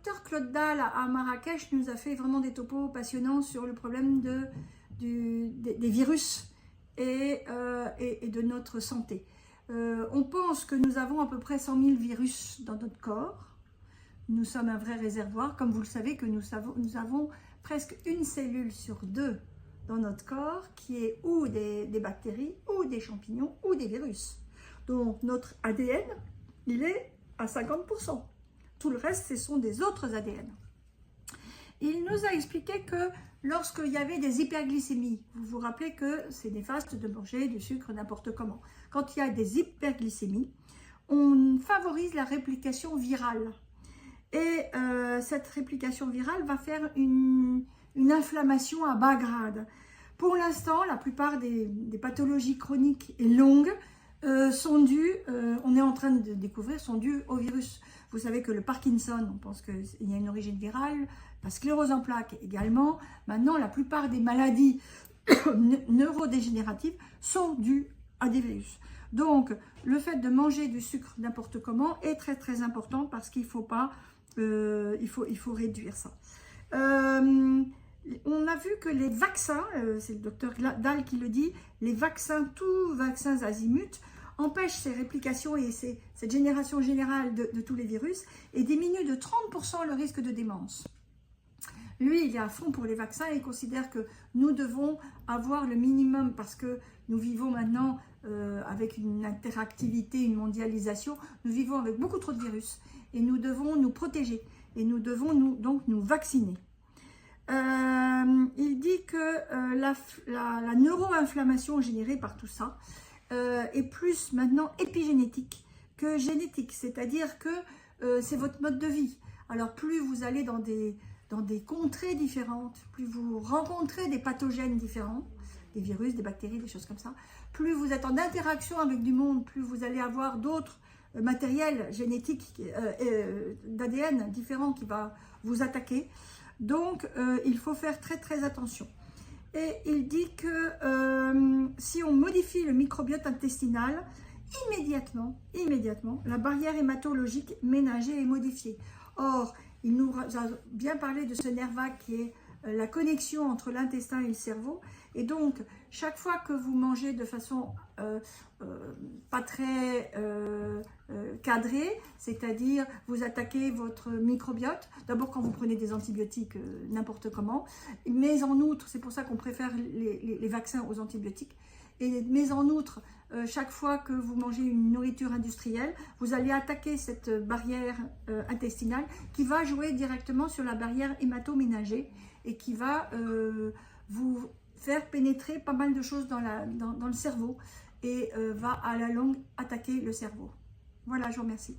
docteur Claude Dalle à Marrakech nous a fait vraiment des topos passionnants sur le problème des virus et de notre santé. On pense que nous avons à peu près 100 000 virus dans notre corps. Nous sommes un vrai réservoir, comme vous le savez que nous avons presque une cellule sur deux dans notre corps qui est ou des bactéries, ou des champignons, ou des virus. Donc notre ADN, il est à 50%. Tout le reste, ce sont des autres ADN. Il nous a expliqué que lorsqu'il y avait des hyperglycémies, vous vous rappelez que c'est néfaste de manger du sucre n'importe comment. Quand il y a des hyperglycémies, on favorise la réplication virale. Et cette réplication virale va faire une inflammation à bas grade. Pour l'instant, la plupart des pathologies chroniques et longues sont dues, on est en train de découvrir, sont dues au virus. Vous savez que le Parkinson, on pense qu'il y a une origine virale, la sclérose en plaques également. Maintenant, la plupart des maladies neurodégénératives sont dues à des virus. Donc, le fait de manger du sucre n'importe comment est très très important parce qu'il faut pas, il faut réduire ça. On a vu que les vaccins, c'est le docteur Dalle qui le dit, les vaccins, tous vaccins azimuts, empêchent ces réplications et cette génération générale de tous les virus et diminuent de 30% le risque de démence. Lui, il est à fond pour les vaccins et il considère que nous devons avoir le minimum parce que nous vivons maintenant avec une interactivité, une mondialisation, nous vivons avec beaucoup trop de virus et nous devons nous protéger et nous devons donc nous vacciner. Il dit que la neuro-inflammation générée par tout ça est plus maintenant épigénétique que génétique, c'est-à-dire que c'est votre mode de vie. Alors plus vous allez dans des contrées différentes, plus vous rencontrez des pathogènes différents, des virus, des bactéries, des choses comme ça, plus vous êtes en interaction avec du monde, plus vous allez avoir d'autres matériels génétiques d'ADN différents qui va vous attaquer. Donc, il faut faire très très attention. Et il dit que si on modifie le microbiote intestinal, immédiatement, la barrière hématologique ménagée est modifiée. Or, il nous a bien parlé de ce nerf vague qui est la connexion entre l'intestin et le cerveau. Et donc, chaque fois que vous mangez de façon pas très cadrée, c'est-à-dire vous attaquez votre microbiote, d'abord quand vous prenez des antibiotiques n'importe comment, mais en outre, c'est pour ça qu'on préfère les vaccins aux antibiotiques, mais en outre, chaque fois que vous mangez une nourriture industrielle, vous allez attaquer cette barrière intestinale qui va jouer directement sur la barrière hémato-ménagée et qui va vous faire pénétrer pas mal de choses dans le cerveau et va à la longue attaquer le cerveau. Voilà, je vous remercie.